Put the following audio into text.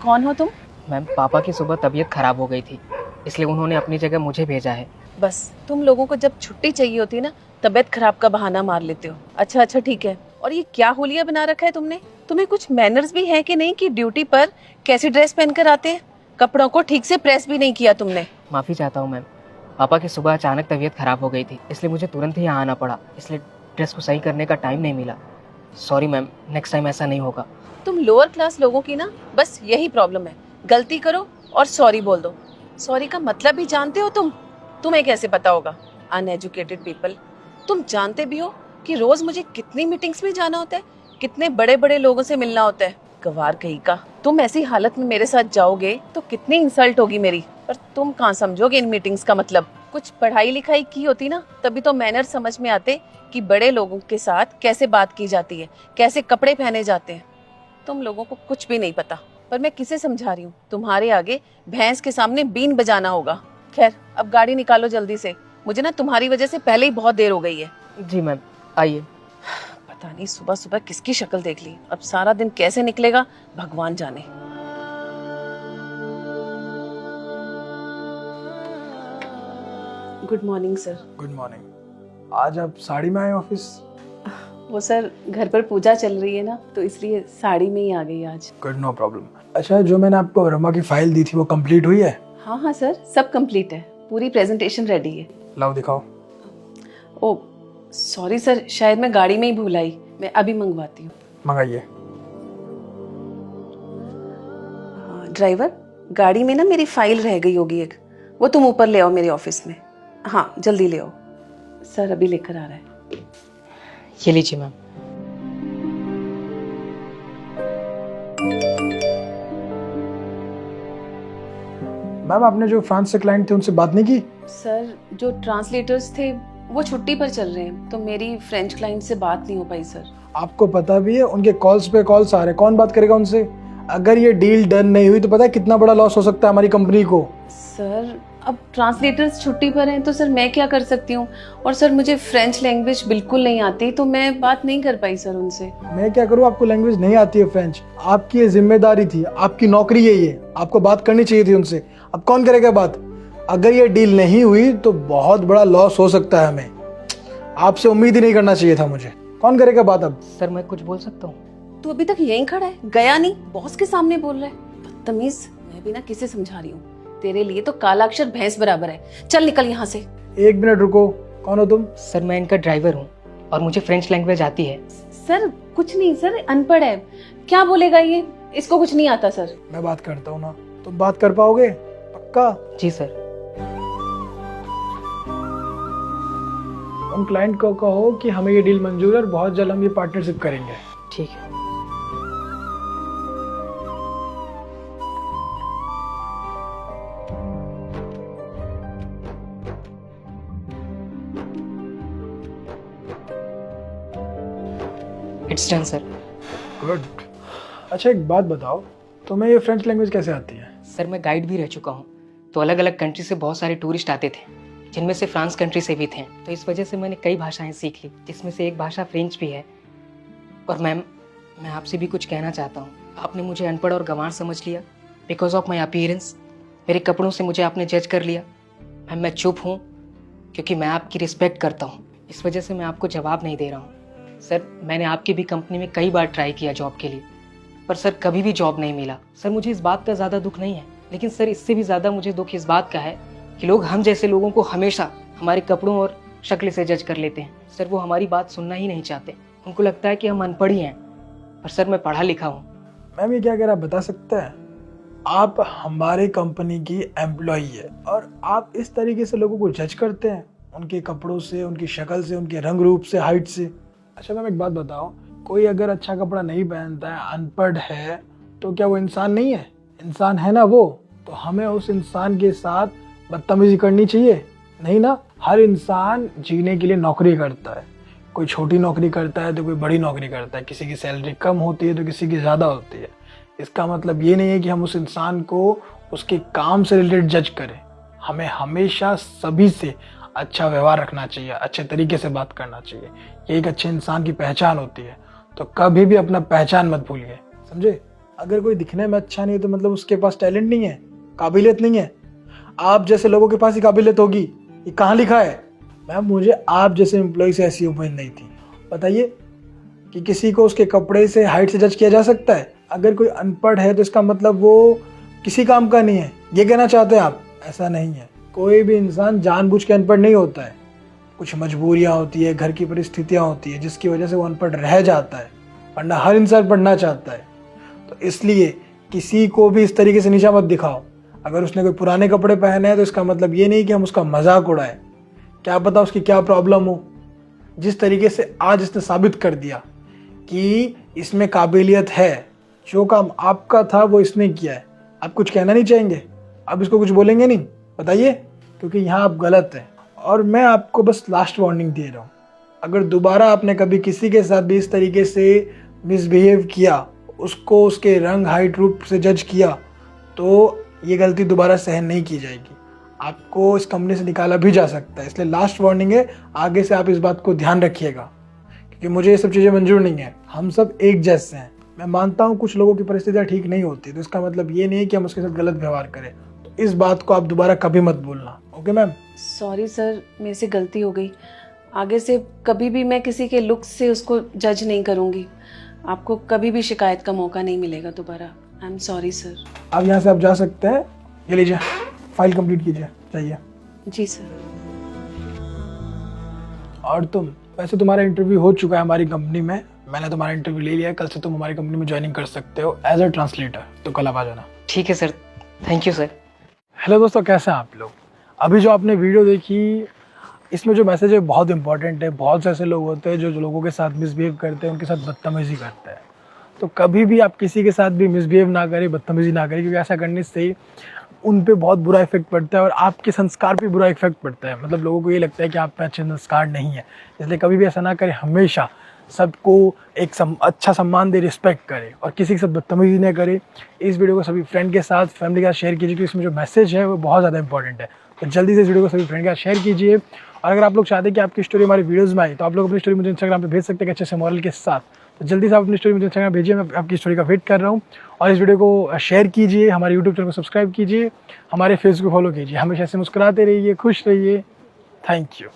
कौन हो तुम? मैम, पापा की सुबह तबीयत खराब हो गई थी, इसलिए उन्होंने अपनी जगह मुझे भेजा है। बस तुम लोगों को जब छुट्टी चाहिए होती है ना, तबीयत खराब का बहाना मार लेते हो। अच्छा अच्छा ठीक है। और ये क्या होलिया बना रखा है तुमने? तुम्हें कुछ मैनर्स भी है कि नहीं कि ड्यूटी पर कैसी ड्रेस पहनकर आते हैं? कपड़ों को ठीक से प्रेस भी नहीं किया तुमने। माफ़ी चाहता हूँ मैम, पापा की सुबह अचानक तबीयत खराब हो गई थी, इसलिए मुझे तुरंत ही यहाँ आना पड़ा, इसलिए ड्रेस को सही करने का टाइम नहीं मिला। सॉरी मैम, नेक्स्ट टाइम ऐसा नहीं होगा। तुम लोअर क्लास लोगों की ना बस यही प्रॉब्लम है, गलती करो और सॉरी बोल दो। सॉरी का मतलब भी जानते हो तुम? तुम्हें कैसे पता होगा? Uneducated people. तुम जानते भी हो कि रोज मुझे कितनी मीटिंग्स में जाना होता है, कितने बड़े बड़े लोगों से मिलना होता है। गवार कहीं का। तुम ऐसी हालत में मेरे साथ जाओगे तो कितनी इंसल्ट होगी मेरी। पर तुम कहाँ समझोगे इन मीटिंग्स का मतलब। कुछ पढ़ाई लिखाई की होती ना, तभी तो मैनर समझ में आते कि बड़े लोगों के साथ कैसे बात की जाती है, कैसे कपड़े पहने जाते हैं। तुम लोगों को कुछ भी नहीं पता। पर मैं किसे समझा रही हूँ, तुम्हारे आगे भैंस के सामने बीन बजाना होगा। खैर अब गाड़ी निकालो जल्दी से, मुझे ना तुम्हारी वजह से पहले ही बहुत देर हो गई है। जी मैम, आइए। पता नहीं सुबह सुबह किसकी शक्ल देख ली, अब सारा दिन कैसे निकलेगा भगवान जाने। Good morning sir. Good morning. आज आप साड़ी में आए ऑफिस? वो सर घर पर पूजा चल रही है ना, तो इसलिए साड़ी में ही आ गई आज। Good, no problem. अच्छा, जो मैंने आपको रमा की फाइल दी थी वो कंप्लीट हुई है? हाँ हाँ सर, सब कंप्लीट है, पूरी प्रेजेंटेशन रेडी है। लाओ दिखाओ। ओ सॉरी सर, शायद मैं गाड़ी में ही भूल आई, मैं अभी मंगवाती हूँ। मंगाइए। ड्राइवर, गाड़ी में ना मेरी फाइल रह गई होगी एक, वो तुम ऊपर ले आओ मेरे ऑफिस में। हाँ जल्दी ले आओ। सर अभी लेकर आ रहा है। ये लीजिए मैम। मैम, आपने जो फ्रांस से क्लाइंट थे उनसे बात नहीं की? सर जो ट्रांसलेटर्स थे वो छुट्टी पर चल रहे हैं, तो मेरी फ्रेंच क्लाइंट से बात नहीं हो पाई सर। आपको पता भी है उनके कॉल्स पे कॉल्स आ रहे, कौन बात करेगा उनसे? अगर ये डील डन नहीं हुई तो पता है कितना बड़ा लॉस हो सकता है हमारी कंपनी को। सर अब ट्रांसलेटर्स छुट्टी पर हैं तो सर मैं क्या कर सकती हूँ, और सर मुझे फ्रेंच लैंग्वेज बिल्कुल नहीं आती, तो मैं बात नहीं कर पाई सर उनसे। मैं क्या करूँ, आपको लैंग्वेज नहीं आती है फ्रेंच, आपकी ये जिम्मेदारी थी, आपकी नौकरी है ये, आपको बात करनी चाहिए थी उनसे। अब कौन करेगा बात? अगर ये डील नहीं हुई तो बहुत बड़ा लॉस हो सकता है हमें, आपसे उम्मीद ही नहीं करना चाहिए था मुझे। कौन करेगा बात अब? सर मैं कुछ बोल सकता हूँ? तू अभी तक यहीं खड़ा है, गया नहीं, बॉस के सामने बोल रहा है, बदतमीज। मैं भी ना किसे समझा रही हूँ, तेरे लिए तो काला अक्षर भैंस बराबर है। चल निकल यहाँ से। एक मिनट रुको, कौन हो तुम? सर मैं इनका ड्राइवर हूँ और मुझे फ्रेंच लैंग्वेज आती है। सर कुछ नहीं सर, अनपढ़ है, क्या बोलेगा ये, इसको कुछ नहीं आता सर। मैं बात करता हूँ ना, तुम बात कर पाओगे? पक्का? जी सर। उन क्लाइंट को कहो कि हमें ये डील मंजूर है और बहुत जल्द हम ये पार्टनरशिप करेंगे। ठीक है। It's done sir. गुड। अच्छा एक बात बताओ, तुम्हें ये फ्रेंच लैंग्वेज कैसे आती है? सर मैं गाइड भी रह चुका हूँ, तो अलग अलग कंट्री से बहुत सारे टूरिस्ट आते थे, जिनमें से फ्रांस कंट्री से भी थे, तो इस वजह से मैंने कई भाषाएं सीख ली, जिसमें से एक भाषा फ्रेंच भी है। और मैम, मैं आपसे भी कुछ कहना चाहता हूँ। आपने मुझे अनपढ़ और गंवार समझ लिया बिकॉज ऑफ माई अपीयरेंस। मेरे कपड़ों से मुझे आपने जज कर लिया। मैम मैं चुप हूँ क्योंकि मैं आपकी रिस्पेक्ट करता हूँ, इस वजह से मैं आपको जवाब नहीं दे रहा हूँ। सर मैंने आपकी भी कंपनी में कई बार ट्राई किया जॉब के लिए, पर सर कभी भी जॉब नहीं मिला। सर मुझे इस बात का ज़्यादा दुख नहीं है, लेकिन सर इससे भी ज़्यादा मुझे दुख इस बात का है कि लोग हम जैसे लोगों को हमेशा हमारे कपड़ों और शक्ल से जज कर लेते हैं। सर वो हमारी बात सुनना ही नहीं चाहते, उनको लगता है कि हम अनपढ़ ही हैं, पर सर मैं पढ़ा लिखा हूँ। मैम ये क्या कह रहा है बता सकते हैं? आप हमारे कंपनी की एम्प्लॉई है और आप इस तरीके से लोगों को जज करते हैं, उनके कपड़ों से, उनकी शक्ल से, उनके रंग रूप से, हाइट से। अच्छा मैम एक बात बताओ, कोई अगर अच्छा कपड़ा नहीं पहनता है, अनपढ़ है, तो क्या वो इंसान नहीं है? इंसान है ना वो, तो हमें उस इंसान के साथ बदतमीजी करनी चाहिए नहीं ना। हर इंसान जीने के लिए नौकरी करता है, कोई छोटी नौकरी करता है तो कोई बड़ी नौकरी करता है, किसी की सैलरी कम होती है तो किसी की ज़्यादा होती है। इसका मतलब ये नहीं है कि हम उस इंसान को उसके काम से रिलेटेड जज करें। हमें हमेशा सभी से अच्छा व्यवहार रखना चाहिए, अच्छे तरीके से बात करना चाहिए, ये एक अच्छे इंसान की पहचान होती है। तो कभी भी अपना पहचान मत भूलिए, समझे? अगर कोई दिखने में अच्छा नहीं है तो मतलब उसके पास टैलेंट नहीं है, काबिलियत नहीं है। आप जैसे लोगों के पास ही काबिलियत होगी, ये कहाँ लिखा है? मैम मुझे आप जैसे एम्प्लॉय से ऐसी उम्मीद नहीं थी। बताइए कि किसी को उसके कपड़े से, हाइट से जज किया जा सकता है? अगर कोई अनपढ़ है तो इसका मतलब वो किसी काम का नहीं है, ये कहना चाहते हैं आप? ऐसा नहीं है। कोई भी इंसान जानबूझ के अनपढ़ नहीं होता है। कुछ मजबूरियाँ होती है, घर की परिस्थितियाँ होती है जिसकी वजह से वो अनपढ़ रह जाता है। पढ़ना हर इंसान पढ़ना चाहता है। तो इसलिए किसी को भी इस तरीके से नीचा मत दिखाओ। अगर उसने कोई पुराने कपड़े पहने हैं तो इसका मतलब ये नहीं कि हम उसका मजाक उड़ाएं। क्या पता उसकी क्या प्रॉब्लम हो। जिस तरीके से आज इसने साबित कर दिया कि इसमें काबिलियत है, जो काम आपका था वो इसने किया है, आप कुछ कहना नहीं चाहेंगे? आप इसको कुछ बोलेंगे नहीं? बताइए, क्योंकि यहाँ आप गलत हैं। और मैं आपको बस लास्ट वार्निंग दे रहा हूँ, अगर दोबारा आपने कभी किसी के साथ भी इस तरीके से मिसबिहेव किया, उसको उसके रंग, हाइट, रूप से जज किया, तो ये गलती दोबारा सहन नहीं की जाएगी। आपको इस कंपनी से निकाला भी जा सकता है। इसलिए लास्ट वार्निंग है, आगे से आप इस बात को ध्यान रखिएगा, क्योंकि मुझे ये सब चीज़ें मंजूर नहीं है। हम सब एक जैसे हैं। मैं मानता हूँ कुछ लोगों की परिस्थितियाँ ठीक नहीं होती, तो इसका मतलब ये नहीं है कि हम उसके साथ गलत व्यवहार करें। तो इस बात को आप दोबारा कभी मत बोलना। Okay ma'am? सॉरी सर, मेरे से गलती हो गई। आगे से कभी भी मैं किसी के लुक से उसको जज नहीं करूँगी। आपको कभी भी शिकायत का मौका नहीं मिलेगा दोबारा। I am sorry sir. आप यहाँ से आप जा सकते हैं। ये लीजिए, फाइल कंप्लीट कीजिए, चाहिए। जी सर। और तुम, वैसे तुम्हारा इंटरव्यू हो चुका है हमारी कंपनी में। मैंने तुम्हारा इंटरव्यू ले लिया है। कल से तुम हमारी कंपनी में ज्वाइनिंग कर सकते हो एज अ ट्रांसलेटर। तो कल आप आ जाना। ठीक है sir, thank you sir. Hello दोस्तों, कैसे हैं आप लोग? अभी जो आपने वीडियो देखी, इसमें जो मैसेज है बहुत इंपॉर्टेंट है। बहुत से ऐसे लोग होते हैं जो लोगों के साथ मिसबिहेव करते हैं, उनके साथ बदतमीजी करते हैं। तो कभी भी आप किसी के साथ भी मिसबिहेव ना करें, बदतमीजी ना करें, क्योंकि ऐसा करने से उन पे बहुत बुरा इफेक्ट पड़ता है और आपके संस्कार पे बुरा इफेक्ट पड़ता है। मतलब लोगों को ये लगता है कि आप में अच्छे संस्कार नहीं है। इसलिए कभी भी ऐसा ना करें। हमेशा सबको एक अच्छा सम्मान दे, रिस्पेक्ट करे और किसी के साथ बदतमीजी न करे। इस वीडियो को सभी फ्रेंड के साथ, फैमिली के साथ शेयर कीजिए, क्योंकि इसमें जो मैसेज है वो बहुत ज़्यादा इंपॉर्टेंट है। तो जल्दी से इस वीडियो को सभी फ्रेंड के साथ शेयर कीजिए। और अगर आप लोग चाहते हैं कि आपकी स्टोरी हमारी वीडियोज़ में आए, तो आप लोग अपनी स्टोरी मुझे इंस्टाग्राम पे भेज सकते हैं अच्छे से मॉरल के साथ। तो जल्दी से आप अपनी स्टोरी मुझे इंस्टाग्राम भेजिए। मैं आपकी स्टोरी का वेट कर रहा हूँ। और इस वीडियो को शेयर कीजिए, हमारे यूट्यूब चैनल को सब्सक्राइब कीजिए, हमारे फेसबुक फॉलो कीजिए। हमेशा ऐसे मुस्कुराते रहिए, खुश रहिए। Thank you.